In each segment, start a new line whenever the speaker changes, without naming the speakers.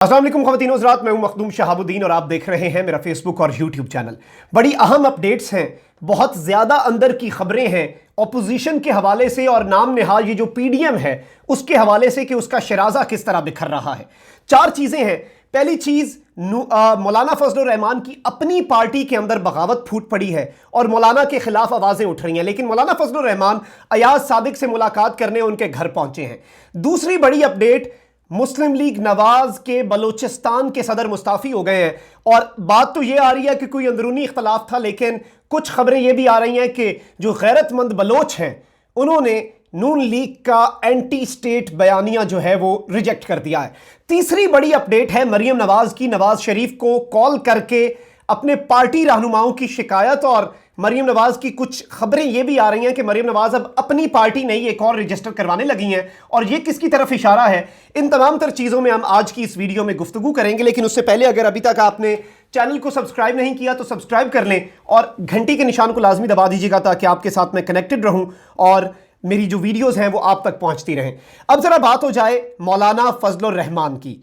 अस्सलाम वालेकुम ख़वातीन हज़रात, मैं हूं मखदूम शहाबुद्दीन और आप देख रहे हैं मेरा फेसबुक और यूट्यूब चैनल। बड़ी अहम अपडेट्स हैं, बहुत ज़्यादा अंदर की खबरें हैं ऑपोजिशन के हवाले से और नाम निहाल ये जो पीडीएम है उसके हवाले से कि उसका शराजा किस तरह बिखर रहा है। चार चीज़ें हैं। पहली चीज़, मौलाना फजलुर रहमान की अपनी पार्टी के अंदर बगावत फूट पड़ी है और मौलाना के खिलाफ आवाज़ें उठ रही हैं, लेकिन मौलाना फजलुर रहमान अयाज सादिक से मुलाकात करने उनके घर पहुंचे हैं। दूसरी बड़ी अपडेट, मुस्लिम लीग नवाज के बलूचिस्तान के सदर मुस्ताफी हो गए हैं और बात तो यह आ रही है कि कोई अंदरूनी इख्तलाफ था, लेकिन कुछ खबरें यह भी आ रही हैं कि जो गैरतमंद बलोच हैं उन्होंने नून लीग का एंटी स्टेट बयानिया जो है वो रिजेक्ट कर दिया है। तीसरी बड़ी अपडेट है मरियम नवाज की, नवाज शरीफ को कॉल करके अपने पार्टी रहनुमाओं की शिकायत और मरियम नवाज की कुछ खबरें यह भी आ रही हैं कि मरियम नवाज अब अपनी पार्टी नहीं एक और रजिस्टर करवाने लगी हैं और यह किसकी तरफ इशारा है। इन तमाम तर चीज़ों में हम आज की इस वीडियो में गुफ्तगू करेंगे, लेकिन उससे पहले अगर अभी तक आपने चैनल को सब्सक्राइब नहीं किया तो सब्सक्राइब कर लें और घंटी के निशान को लाजमी दबा दीजिएगा ताकि आपके साथ मैं कनेक्टेड रहूं और मेरी जो वीडियोस हैं वो आप तक पहुंचती रहें। अब जरा बात हो जाए मौलाना फजलुर रहमान की।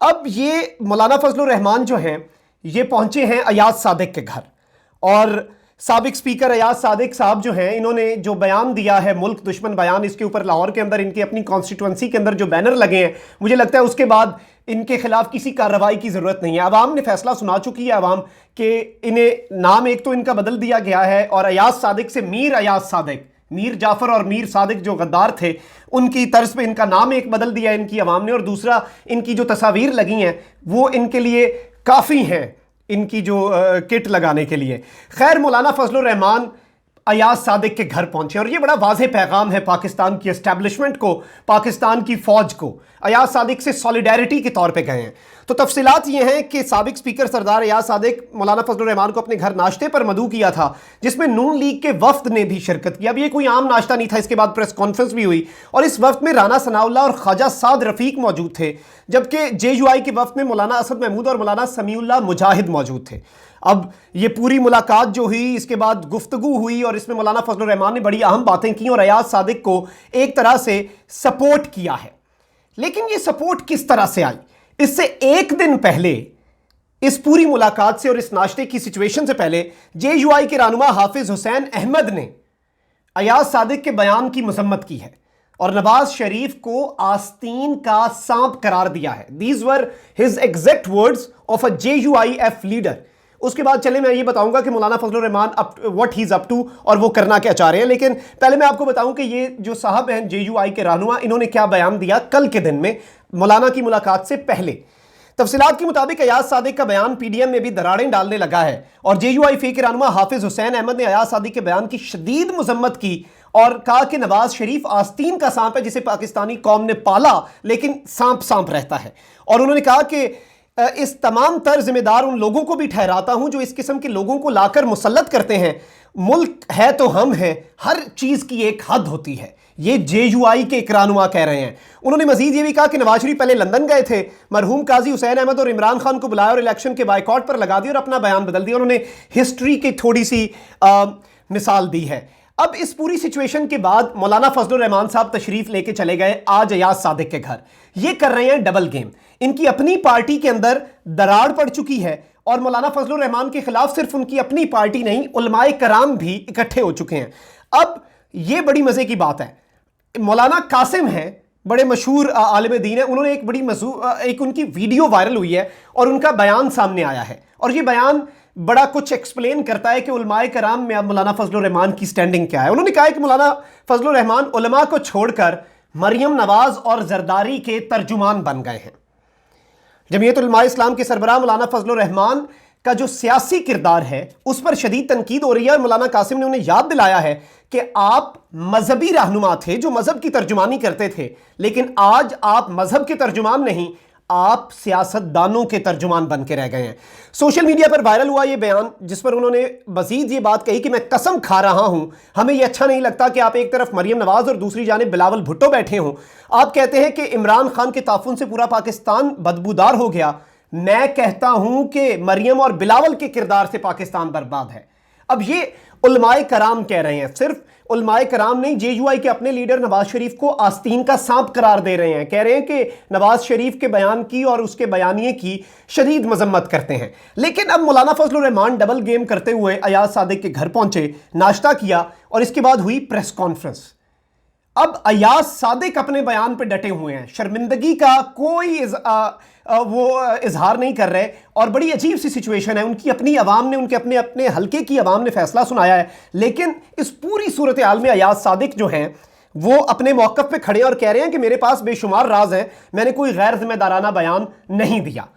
अब ये मौलाना फजलुर रहमान जो हैं ये पहुंचे हैं अयाज सादिक के घर और साबिक स्पीकर अयाज सादिक साहब जो हैं इन्होंने जो बयान दिया है मुल्क दुश्मन बयान, इसके ऊपर लाहौर के अंदर इनकी अपनी कॉन्स्टिट्यूंसी के अंदर जो बैनर लगे हैं, मुझे लगता है उसके बाद इनके खिलाफ किसी कार्रवाई की जरूरत नहीं है। अवाम ने फैसला सुना चुकी है अवाम कि इन्हें नाम एक तो इनका बदल दिया गया है और अयाज सादिक से मीर अयाज सादिक, मीर जाफर और मीर सादिक जो गद्दार थे उनकी तर्ज पे इनका नाम एक बदल दिया इनकी अवाम ने, और दूसरा इनकी जो तस्वीर लगी हैं वो इनके लिए काफ़ी हैं इनकी जो किट लगाने के लिए। खैर, मौलाना फजलुर रहमान अयाज सादिक के घर पहुंचे और ये बड़ा वाज़ेह पैगाम है पाकिस्तान की एस्टैब्लिशमेंट को, पाकिस्तान की फ़ौज को। अयाज सादिक से सॉलिडेरिटी के तौर पे गए हैं। तो तफसीलात ये हैं कि साबिक स्पीकर सरदार अयाज सादिक मौलाना फजलुर रहमान को अपने घर नाश्ते पर मदऊ किया था जिसमें नून लीग के वफ्द ने भी शिरकत की। अब ये कोई आम नाश्ता नहीं था, इसके बाद प्रेस कॉन्फ्रेंस भी हुई और इस वफ्द में राना सनाउल्लाह और ख्वाजा साद रफीक मौजूद थे, जबकि जेयूआई के वफ्द में मौलाना असद महमूद और मौलाना समीउल्लाह मुजाहिद मौजूद थे। अब ये पूरी मुलाकात जो हुई, इसके बाद गुफ्तगू हुई और इसमें मौलाना फजलुर रहमान ने बड़ी अहम बातें की और अयाज सादिक को एक तरह से सपोर्ट किया है। लेकिन ये सपोर्ट किस तरह से आई? इससे एक दिन पहले, इस पूरी मुलाकात से और इस नाश्ते की सिचुएशन से पहले, जेयूआई के रहनुमा हाफिज हुसैन अहमद ने अयाज सादिक के बयान की मजम्मत की है और नवाज शरीफ को आस्तीन का सांप करार दिया है। These were his exact words of a JUIF leader. उसके बाद चले मैं ये बताऊंगा कि Maulana Fazlur Rehman what he is up to और वो करना क्या चाह रहे हैं, लेकिन पहले मैं आपको बताऊं कि ये जो साहब हैं जेयूआई के रहनुमा, इन्होंने क्या बयान दिया कल के दिन में मौलाना की मुलाकात से पहले। तफसीलात के मुताबिक अयाज सादिक का बयान पीडीएम में भी दरारें डालने लगा है और जेयूआई के रहनुमा हाफिज हुसैन अहमद ने अयाज सादिक के बयान की शदीद मजम्मत की और कहा कि नवाज शरीफ आस्तीन का सांप है जिसे पाकिस्तानी कौम ने पाला, लेकिन सांप सांप रहता है। और उन्होंने कहा कि इस तमाम तर जिम्मेदार उन लोगों को भी ठहराता हूं जो इस किस्म के लोगों को लाकर मुसल्लत करते हैं। मुल्क है तो हम हैं, हर चीज की एक हद होती है। ये जेयूआई के एक रहनुमा कह रहे हैं। उन्होंने मजीद ये भी कहा कि नवाज शरीफ पहले लंदन गए थे, मरहूम काजी हुसैन अहमद और इमरान खान को बुलाया और इलेक्शन के बायकॉट पर लगा दिया और अपना बयान बदल दिया। उन्होंने हिस्ट्री की थोड़ी सी मिसाल दी है। अब इस पूरी सिचुएशन के बाद मौलाना फजलुर रहमान साहब तशरीफ लेके चले गए आज अयाज सादिक के घर। ये कर रहे हैं डबल गेम। इनकी अपनी पार्टी के अंदर दरार पड़ चुकी है और मौलाना फजलुर रहमान के खिलाफ सिर्फ उनकी अपनी पार्टी नहीं, उलमाए कराम भी इकट्ठे हो चुके हैं। अब ये बड़ी मजे की बात है, मौलाना कासिम हैं, बड़े मशहूर आलिम दीन है, उन्होंने एक उनकी वीडियो वायरल हुई है और उनका बयान सामने आया है और ये बयान बड़ा कुछ एक्सप्लेन करता है कि उलमाए कराम में अब मौलाना फजलुर रहमान की स्टैंडिंग क्या है। उन्होंने कहा है कि मौलाना फजलुर रहमान उलमा को छोड़कर मरियम नवाज और जरदारी के तर्जुमान बन गए हैं। जमीयत उलमा इस्लाम के सरबराह मौलाना फजलुर रहमान का जो सियासी किरदार है उस पर शदीद तनकीद हो रही है और मौलाना कासिम ने उन्हें याद दिलाया है कि आप मजहबी रहनुमा थे जो मजहब की तर्जुमानी करते थे, लेकिन आज आप मजहब के तर्जुमान नहीं, आप सियासतदानों के तर्जुमान बन के रह गए हैं। सोशल मीडिया पर वायरल हुआ ये बयान जिस पर उन्होंने मजीद ये बात कही कि मैं कसम खा रहा हूं, हमें यह अच्छा नहीं लगता कि आप एक तरफ मरियम नवाज और दूसरी जानिब बिलावल भुट्टो बैठे हों। आप कहते हैं कि इमरान खान के ताफुन से पूरा पाकिस्तान बदबूदार हो गया। मैं कहता हूं कि मरियम और बिलावल के किरदार से पाकिस्तान बर्बाद है। अब ये उलमाए कराम कह रहे हैं, सिर्फ उलमाए कराम नहीं, जेयूआई के अपने लीडर नवाज शरीफ को आस्तीन का सांप करार दे रहे हैं, कह रहे हैं कि नवाज शरीफ के बयान की और उसके बयानिए की शदीद मजम्मत करते हैं। लेकिन अब मौलाना फजलुर रहमान डबल गेम करते हुए अयाज सादिक के घर पहुंचे, नाश्ता किया और इसके बाद हुई प्रेस कॉन्फ्रेंस। अब अयाज सादिक अपने बयान पे डटे हुए हैं, शर्मिंदगी का कोई वो इजहार नहीं कर रहे और बड़ी अजीब सी सिचुएशन है। उनकी अपनी आवाम ने, उनके अपने अपने हल्के की आवाम ने फैसला सुनाया है, लेकिन इस पूरी सूरत हाल में अयाज सादिक जो हैं वो अपने मौक़िफ़ पे खड़े और कह रहे हैं कि मेरे पास बेशुमार राज हैं, मैंने कोई गैर जिम्मेदाराना बयान नहीं दिया,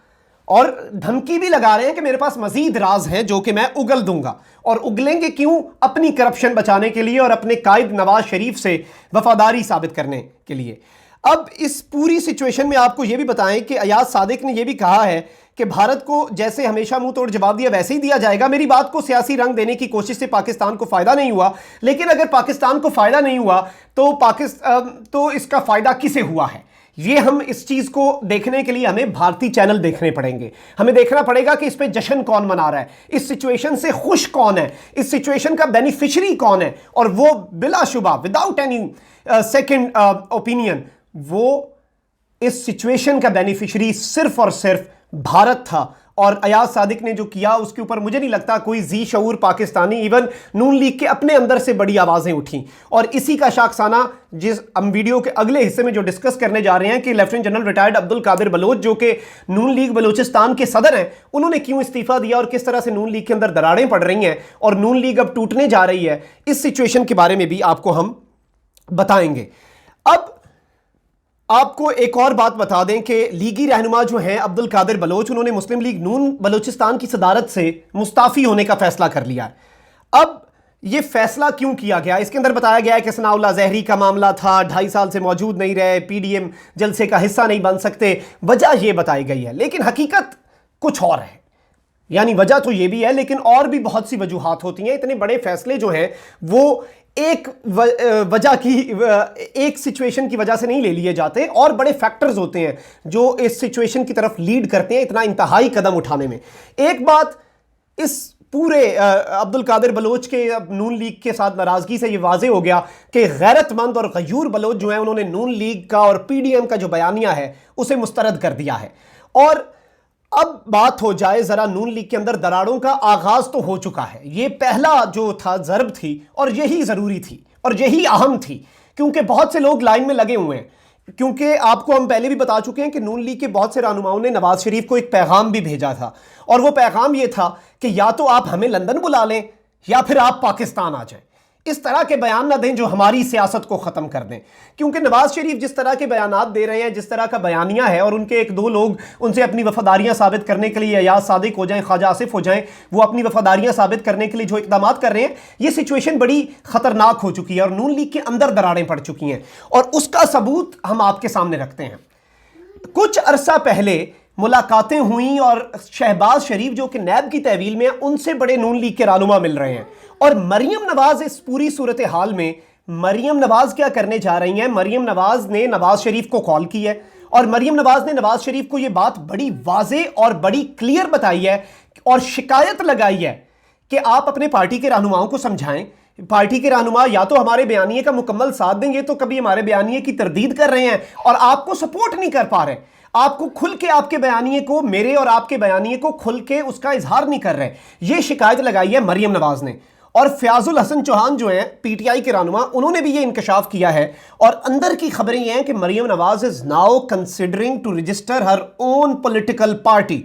और धमकी भी लगा रहे हैं कि मेरे पास मजीद राज हैं जो कि मैं उगल दूंगा। और उगलेंगे क्यों? अपनी करप्शन बचाने के लिए और अपने कायद नवाज शरीफ से वफादारी साबित करने के लिए। अब इस पूरी सिचुएशन में आपको यह भी बताएं कि अयाज सादिक ने यह भी कहा है कि भारत को जैसे हमेशा मुंह तोड़ जवाब दिया वैसे ही दिया जाएगा। मेरी बात को सियासी रंग देने की कोशिश से पाकिस्तान को फायदा नहीं हुआ, लेकिन अगर पाकिस्तान को फायदा नहीं हुआ तो इसका फायदा किसे हुआ है? ये हम इस चीज को देखने के लिए हमें भारतीय चैनल देखने पड़ेंगे। हमें देखना पड़ेगा कि इस पे जश्न कौन मना रहा है, इस सिचुएशन से खुश कौन है, इस सिचुएशन का बेनिफिशियरी कौन है। और वो बिलाशुबा विदाउट एनी सेकंड ओपिनियन वो इस सिचुएशन का बेनिफिशियरी सिर्फ और सिर्फ भारत था। और अयाज सादिक ने जो किया उसके ऊपर मुझे नहीं लगता कोई जी शऊर पाकिस्तानी, इवन नून लीग के अपने अंदर से बड़ी आवाजें उठी। और इसी का शाखसाना जिस हम वीडियो के अगले हिस्से में जो डिस्कस करने जा रहे हैं कि lieutenant general retired Abdul Qadir Baloch जो कि नून लीग बलूचिस्तान के सदर हैं, उन्होंने क्यों इस्तीफा दिया और किस तरह से नून लीग के अंदर दरारें पड़ रही हैं और नून लीग अब टूटने जा रही है, इस सिचुएशन के बारे में भी आपको हम बताएंगे। अब आपको एक और बात बता दें कि लीगी रहनुमा जो हैं अब्दुल कादिर बलोच, उन्होंने मुस्लिम लीग नून बलूचिस्तान की सदारत से मुस्ताफी होने का फैसला कर लिया है। अब यह फैसला क्यों किया गया? इसके अंदर बताया गया है कि सनाउल्लाह जहरी का मामला था, 2.5 साल से मौजूद नहीं रहे, पीडीएम जलसे का हिस्सा नहीं बन सकते, वजह यह बताई गई है। लेकिन हकीकत कुछ और है, यानी वजह तो यह भी है लेकिन और भी बहुत सी वजूहात होती हैं। इतने बड़े फैसले जो हैं वो एक वजह की, एक सिचुएशन की वजह से नहीं ले लिए जाते, और बड़े फैक्टर्स होते हैं जो इस सिचुएशन की तरफ लीड करते हैं इतना इंतहाई कदम उठाने में। एक बात इस पूरे अब्दुल कादिर बलोच के नून लीग के साथ नाराजगी से ये वाजे हो गया कि गैरतमंद और गयूर बलोच जो है उन्होंने नून लीग का और पीडीएम का जो बयानिया है उसे मुस्तरद कर दिया है। और अब बात हो जाए जरा नून लीग के अंदर दरारों का आगाज तो हो चुका है, ये पहला जो था ज़रब थी और यही ज़रूरी थी और यही अहम थी, क्योंकि बहुत से लोग लाइन में लगे हुए हैं। क्योंकि आपको हम पहले भी बता चुके हैं कि नून लीग के बहुत से रहनुमाओं ने नवाज शरीफ को एक पैगाम भी भेजा था, और वो पैगाम ये था कि या तो आप हमें लंदन बुला लें या फिर आप पाकिस्तान आ जाएं। इस तरह के बयान ना दें जो हमारी सियासत को ख़त्म कर दें, क्योंकि नवाज शरीफ जिस तरह के बयानात दे रहे हैं, जिस तरह का बयानिया है, और उनके एक दो लोग उनसे अपनी वफादारियां साबित करने के लिए अयाज सादिक हो जाएं, ख्वाजा आसिफ हो जाएं, वो अपनी वफादारियां साबित करने के लिए जो इकदाम कर रहे हैं, ये सिचुएशन बड़ी ख़तरनाक हो चुकी है और नून लीग के अंदर दरारें पड़ चुकी हैं। और उसका सबूत हम आपके सामने रखते हैं। कुछ अरसा पहले मुलाकातें हुई और शहबाज शरीफ जो कि नैब की तहवील में उनसे बड़े नून लीग के रहनुमा मिल रहे हैं। और मरियम नवाज इस पूरी सूरत हाल में, मरियम नवाज क्या करने जा रही हैं? मरियम नवाज ने नवाज शरीफ को कॉल की है और मरियम नवाज ने नवाज शरीफ को यह बात बड़ी वाजे और बड़ी क्लियर बताई है और शिकायत लगाई है कि आप अपने पार्टी के रहनुमाओं को समझाएं। पार्टी के रहनुमा या तो हमारे बयानिए का मुकम्मल साथ देंगे, तो कभी हमारे बयानिए की तरदीद कर रहे हैं और आपको सपोर्ट नहीं कर पा रहे, आपको खुल के आपके बयानिए को, मेरे और आपके बयानिए को खुल के उसका इजहार नहीं कर रहे। यह शिकायत लगाई है मरियम नवाज ने। और फयाजुल हसन चौहान जो हैं पीटीआई के रहनुमा, उन्होंने भी ये इंकशाफ किया है और अंदर की खबरें ये हैं कि Maryam Nawaz is now considering to register her own political party.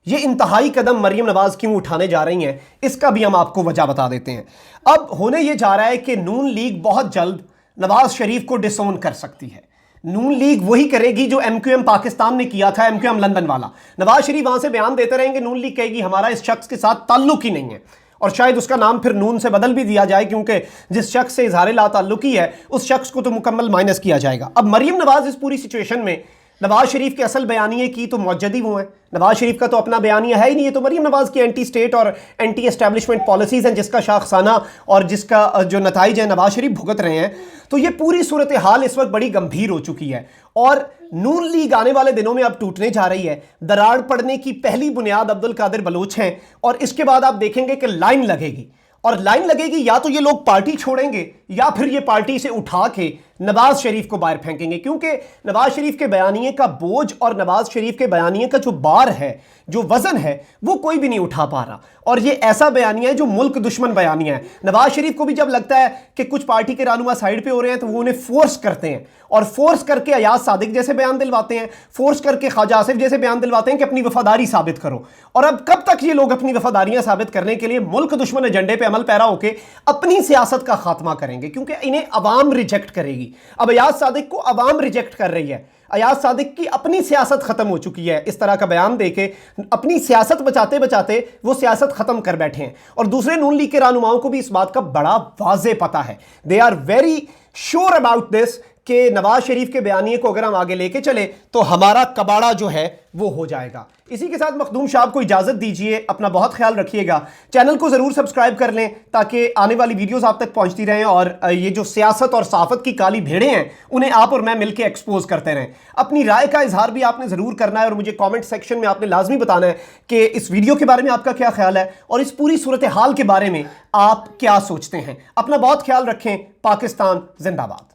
ये इंतहाई कदम मरियम नवाज क्यों उठाने जा रही हैं, इसका भी हम आपको वजह बता देते हैं। अब होने ये जा रहा है कि नून लीग बहुत जल्द नवाज शरीफ को डिसोन कर सकती है। नून लीग वही करेगी जो एमक्यूएम पाकिस्तान ने किया था, एमक्यूएम लंदन वाला। नवाज शरीफ वहां से बयान देते रहेंगे, नून लीग कहेगी हमारा इस शख्स के साथ ताल्लुक ही नहीं है, और शायद उसका नाम फिर नून से बदल भी दिया जाए, क्योंकि जिस शख्स से इजहार ला ताल्लुकी है उस शख्स को तो मुकम्मल माइनस किया जाएगा। अब मरियम नवाज इस पूरी सिचुएशन में नवाज शरीफ के असल बयानिए की तो मौजूद ही वो है। नवाज शरीफ का तो अपना बयानिया है ही नहीं, ये तो मरीम नवाज की एंटी स्टेट और एंटी एस्टैब्लिशमेंट पॉलिसीज हैं, जिसका शाखसाना और जिसका जो नताइज है नवाज शरीफ भुगत रहे हैं। तो ये पूरी सूरत हाल इस वक्त बड़ी गंभीर हो चुकी है और नून लीग आने वाले दिनों में अब टूटने जा रही है। दरार पड़ने की पहली बुनियाद अब्दुल कादिर बलोच हैं और इसके बाद आप देखेंगे कि लाइन लगेगी, और लाइन लगेगी या तो ये लोग पार्टी छोड़ेंगे या फिर ये पार्टी से उठा के नवाज शरीफ को बाहर फेंकेंगे, क्योंकि नवाज शरीफ के बयानिए का बोझ और नवाज शरीफ के बयानिए का जो बार है, जो वजन है, वो कोई भी नहीं उठा पा रहा। और ये ऐसा बयानिया है जो मुल्क दुश्मन बयानिया है। नवाज शरीफ को भी जब लगता है कि कुछ पार्टी के रहनुमा साइड पे हो रहे हैं तो वो उन्हें फोर्स करते हैं और फोर्स करके अयाज सादिक जैसे बयान दिलवाते हैं, फोर्स करके ख्वाजा आसिफ जैसे बयान दिलवाते हैं कि अपनी वफादारी साबित करो। और अब कब तक ये लोग अपनी वफादारियां साबित करने के लिए मुल्क दुश्मन एजेंडे पे अमल पैरा होकर अपनी सियासत का खात्मा करेंगे, क्योंकि इन्हें अवाम रिजेक्ट करेगी। अब अयाज सादिक को अवाम रिजेक्ट कर रही है। अयाज सादिक की अपनी सियासत खत्म हो चुकी है। इस तरह का बयान देके अपनी सियासत बचाते बचाते वो सियासत खत्म कर बैठे हैं। और दूसरे नून लीग के रहनुमाओं को भी इस बात का बड़ा वाज़े पता है। They are very sure about this कि नवाज शरीफ के बयानिए को अगर हम आगे लेके चले तो हमारा कबाड़ा जो है वो हो जाएगा। इसी के साथ मखदूम साहब को इजाजत दीजिए। अपना बहुत ख्याल रखिएगा। चैनल को जरूर सब्सक्राइब कर लें ताकि आने वाली वीडियोस आप तक पहुंचती रहें और ये जो सियासत और सहाफत की काली भेड़ें हैं उन्हें आप और मैं मिलकर एक्सपोज करते रहें। अपनी राय का इजहार भी आपने जरूर करना है और मुझे कॉमेंट सेक्शन में आपने लाजमी बताना है कि इस वीडियो के बारे में आपका क्या ख्याल है और इस पूरी सूरत हाल के बारे में आप क्या सोचते हैं। अपना बहुत ख्याल रखें। पाकिस्तान जिंदाबाद।